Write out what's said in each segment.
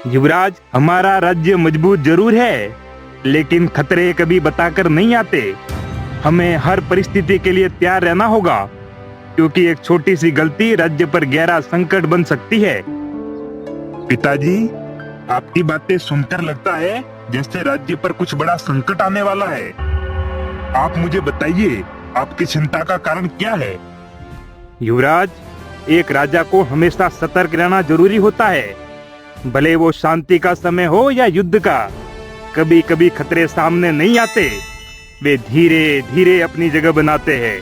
युवराज, हमारा राज्य मजबूत जरूर है, लेकिन खतरे कभी बताकर नहीं आते। हमें हर परिस्थिति के लिए तैयार रहना होगा, क्योंकि एक छोटी सी गलती राज्य पर गहरा संकट बन सकती है। पिताजी, आपकी बातें सुनकर लगता है जैसे राज्य पर कुछ बड़ा संकट आने वाला है। आप मुझे बताइए, आपकी चिंता का कारण क्या है? युवराज, एक राजा को हमेशा सतर्क रहना जरूरी होता है, भले वो शांति का समय हो या युद्ध का। कभी कभी खतरे सामने नहीं आते, वे धीरे धीरे अपनी जगह बनाते हैं,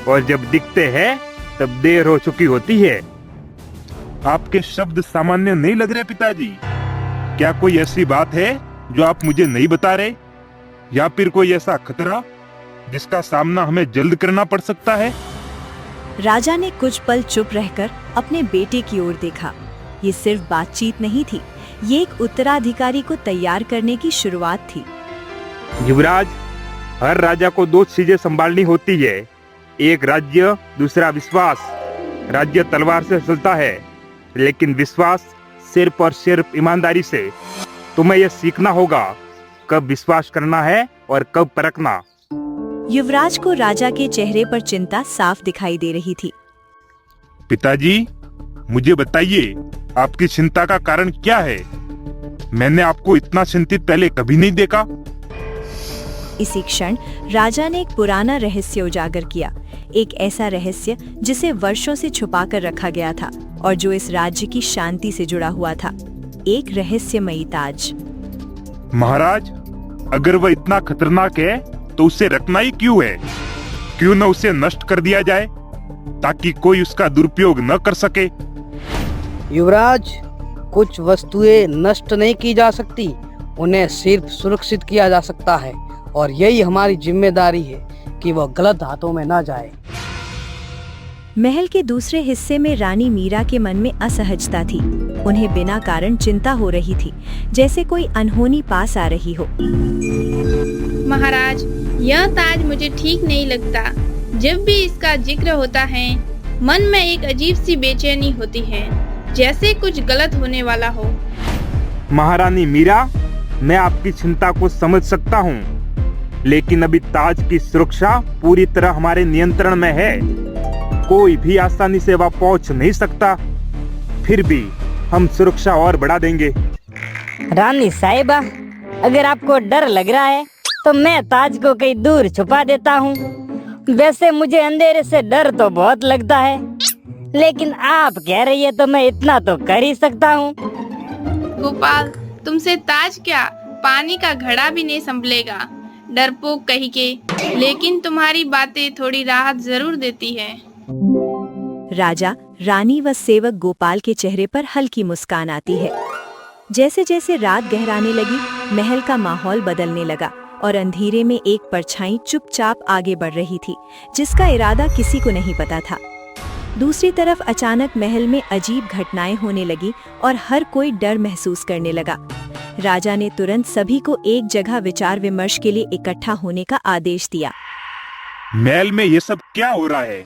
और जब दिखते हैं तब देर हो चुकी होती है। आपके शब्द सामान्य नहीं लग रहे पिताजी। क्या कोई ऐसी बात है जो आप मुझे नहीं बता रहे, या फिर कोई ऐसा खतरा जिसका सामना हमें जल्द करना पड़ सकता है? राजा ने कुछ पल चुप रहकर अपने बेटे की ओर देखा। ये सिर्फ बातचीत नहीं थी, ये एक उत्तराधिकारी को तैयार करने की शुरुआत थी। युवराज, हर राजा को दो चीजें संभालनी होती है, एक राज्य, दूसरा विश्वास। राज्य तलवार से चलता है, लेकिन विश्वास सिर्फ और सिर्फ ईमानदारी से। तुम्हें यह सीखना होगा कब विश्वास करना है और कब परखना। युवराज को राजा के चेहरे पर चिंता साफ दिखाई दे रही थी। पिताजी, मुझे बताइए, आपकी चिंता का कारण क्या है? मैंने आपको इतना चिंतित पहले कभी नहीं देखा। इसी क्षण राजा ने एक पुराना रहस्य उजागर किया, एक ऐसा रहस्य जिसे वर्षों से छुपाकर रखा गया था और जो इस राज्य की शांति से जुड़ा हुआ था। एक रहस्यमयी ताज। महाराज, अगर वह इतना खतरनाक है तो उसे रखना ही क्यों है? क्यों न उसे नष्ट कर दिया जाए, ताकि कोई उसका दुरुपयोग न कर सके। युवराज, कुछ वस्तुएं नष्ट नहीं की जा सकती, उन्हें सिर्फ सुरक्षित किया जा सकता है, और यही हमारी जिम्मेदारी है कि वह गलत हाथों में न जाए। महल के दूसरे हिस्से में रानी मीरा के मन में असहजता थी। उन्हें बिना कारण चिंता हो रही थी, जैसे कोई अनहोनी पास आ रही हो। महाराज, यह ताज मुझे ठीक नहीं लगता। जब भी इसका जिक्र होता है, मन में एक अजीब सी बेचैनी होती है, जैसे कुछ गलत होने वाला हो। महारानी मीरा, मैं आपकी चिंता को समझ सकता हूँ, लेकिन अभी ताज की सुरक्षा पूरी तरह हमारे नियंत्रण में है। कोई भी आसानी से वहां पहुंच नहीं सकता। फिर भी हम सुरक्षा और बढ़ा देंगे। रानी साहिबा, अगर आपको डर लग रहा है तो मैं ताज को कहीं दूर छुपा देता हूँ। वैसे मुझे अंधेरे से डर तो बहुत लगता है, लेकिन आप कह रही है तो मैं इतना तो कर ही सकता हूँ। गोपाल, तुमसे ताज क्या, पानी का घड़ा भी नहीं संभलेगा, डरपोक कही के। लेकिन तुम्हारी बातें थोड़ी राहत जरूर देती है। राजा, रानी व सेवक गोपाल के चेहरे पर हल्की मुस्कान आती है। जैसे जैसे रात गहराने लगी, महल का माहौल बदलने लगा और अंधेरे में एक परछाई चुपचाप आगे बढ़ रही थी, जिसका इरादा किसी को नहीं पता था। दूसरी तरफ अचानक महल में अजीब घटनाएं होने लगी और हर कोई डर महसूस करने लगा। राजा ने तुरंत सभी को एक जगह विचार विमर्श के लिए इकट्ठा होने का आदेश दिया। महल में ये सब क्या हो रहा है?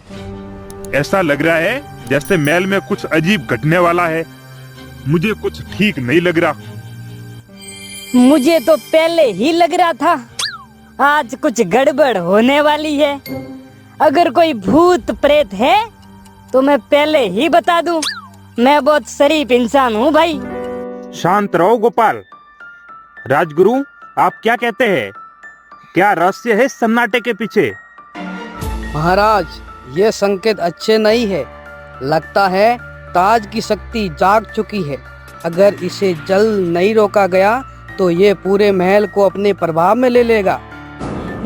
ऐसा लग रहा है जैसे महल में कुछ अजीब घटने वाला है। मुझे कुछ ठीक नहीं लग रहा। मुझे तो पहले ही लग रहा था आज कुछ गड़बड़ होने वाली है। अगर कोई भूत प्रेत है तो मैं पहले ही बता दूं। मैं बहुत शरीफ इंसान हूँ भाई। शांत रहो गोपाल। राजगुरु, आप क्या कहते हैं? क्या रहस्य है सन्नाटे के पीछे? महाराज, ये संकेत अच्छे नहीं है। लगता है ताज की शक्ति जाग चुकी है। अगर इसे जल्द नहीं रोका गया तो ये पूरे महल को अपने प्रभाव में ले लेगा।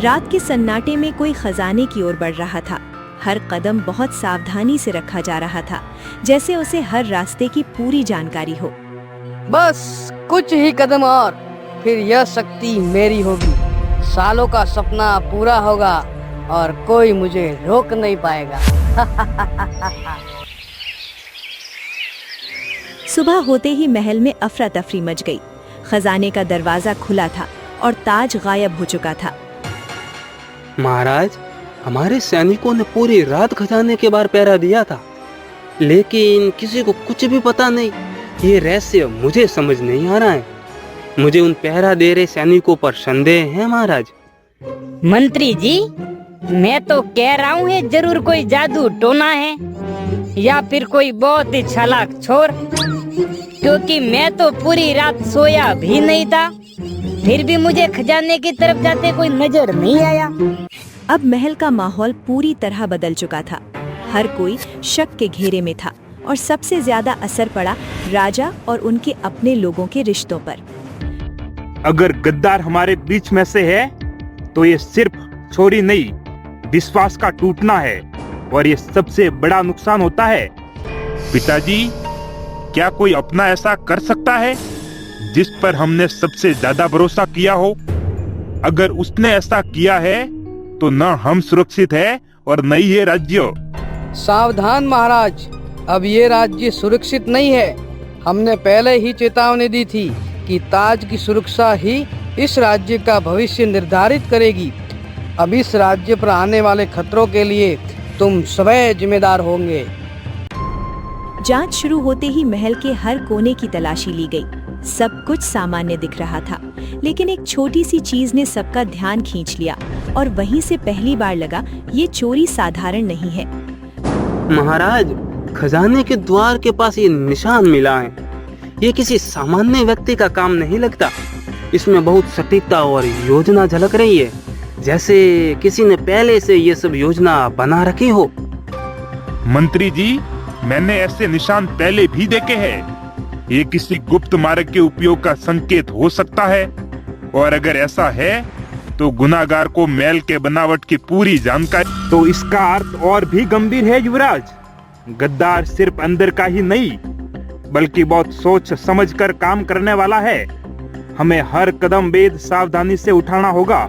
रात के सन्नाटे में कोई खजाने की ओर बढ़ रहा था। हर कदम बहुत सावधानी से रखा जा रहा था, जैसे उसे हर रास्ते की पूरी जानकारी हो। बस कुछ ही कदम और, फिर यह शक्ति मेरी होगी। सालों का सपना पूरा होगा और कोई मुझे रोक नहीं पाएगा। सुबह होते ही महल में अफरा तफरी मच गई। खजाने का दरवाजा खुला था और ताज गायब हो चुका था। महाराज, हमारे सैनिकों ने पूरी रात खजाने के बाहर पहरा दिया था, लेकिन किसी को कुछ भी पता नहीं। ये रहस्य मुझे समझ नहीं आ रहा है। मुझे उन पहरा दे रहे सैनिकों पर संदेह है महाराज। मंत्री जी, मैं तो कह रहा हूँ ये जरूर कोई जादू टोना है या फिर कोई बहुत ही चालाक चोर, क्योंकि मैं तो पूरी रात सोया भी नहीं था, फिर भी मुझे खजाने की तरफ जाते कोई नजर नहीं आया। अब महल का माहौल पूरी तरह बदल चुका था। हर कोई शक के घेरे में था और सबसे ज्यादा असर पड़ा राजा और उनके अपने लोगों के रिश्तों पर। अगर गद्दार हमारे बीच में से है तो ये सिर्फ चोरी नहीं, विश्वास का टूटना है और ये सबसे बड़ा नुकसान होता है। पिताजी, क्या कोई अपना ऐसा कर सकता है जिस पर हमने सबसे ज्यादा भरोसा किया हो? अगर उसने ऐसा किया है तो न हम सुरक्षित है और न ही ये राज्य। सावधान महाराज, अब ये राज्य सुरक्षित नहीं है। हमने पहले ही चेतावनी दी थी कि ताज की सुरक्षा ही इस राज्य का भविष्य निर्धारित करेगी। अब इस राज्य पर आने वाले खतरों के लिए तुम स्वयं जिम्मेदार होंगे। जांच शुरू होते ही महल के हर कोने की तलाशी ली गई। सब कुछ सामान्य दिख रहा था, लेकिन एक छोटी सी चीज ने सबका ध्यान खींच लिया और वहीं से पहली बार लगा ये चोरी साधारण नहीं है। महाराज, खजाने के द्वार के पास ये निशान मिला है। ये किसी सामान्य व्यक्ति का काम नहीं लगता। इसमें बहुत सटीकता और योजना झलक रही है, जैसे किसी ने पहले से ये सब योजना बना रखी हो। मंत्री जी, मैंने ऐसे निशान पहले भी देखे हैं। ये किसी गुप्त मार्ग के उपयोग का संकेत हो सकता है, और अगर ऐसा है तो गुनाहगार को महल के बनावट की पूरी जानकारी। तो इसका अर्थ और भी गंभीर है युवराज। गद्दार सिर्फ अंदर का ही नहीं बल्कि बहुत सोच समझकर काम करने वाला है। हमें हर कदम बेद सावधानी से उठाना होगा।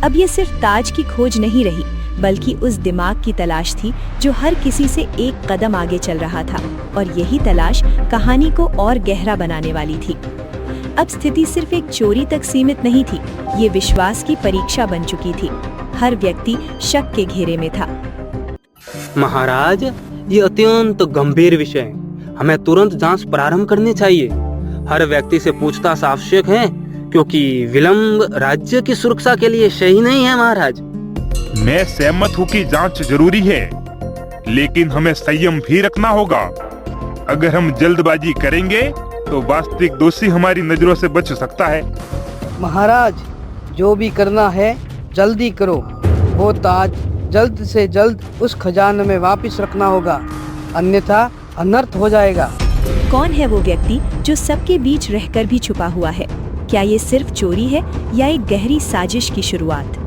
अब ये सिर्फ ताज की खोज नहीं रही, बल्कि उस दिमाग की तलाश थी जो हर किसी से एक कदम आगे चल रहा था, और यही तलाश कहानी को और गहरा बनाने वाली थी। अब स्थिति सिर्फ एक चोरी तक सीमित नहीं थी, ये विश्वास की परीक्षा बन चुकी थी। हर व्यक्ति शक के घेरे में था। महाराज, ये अत्यंत गंभीर विषय है। हमें तुरंत जांच प्रारंभ करनी चाहिए। हर व्यक्ति से पूछताछ आवश्यक है, क्योंकि विलंब राज्य की सुरक्षा के लिए सही नहीं है। महाराज, मैं सहमत हूँ कि जांच जरूरी है, लेकिन हमें संयम भी रखना होगा। अगर हम जल्दबाजी करेंगे तो वास्तविक दोषी हमारी नजरों से बच सकता है। महाराज, जो भी करना है जल्दी करो। वो ताज जल्द से जल्द उस खजाने में वापस रखना होगा, अन्यथा अनर्थ हो जाएगा। कौन है वो व्यक्ति जो सबके बीच रहकर भी छुपा हुआ है? क्या ये सिर्फ चोरी है या एक गहरी साजिश की शुरुआत?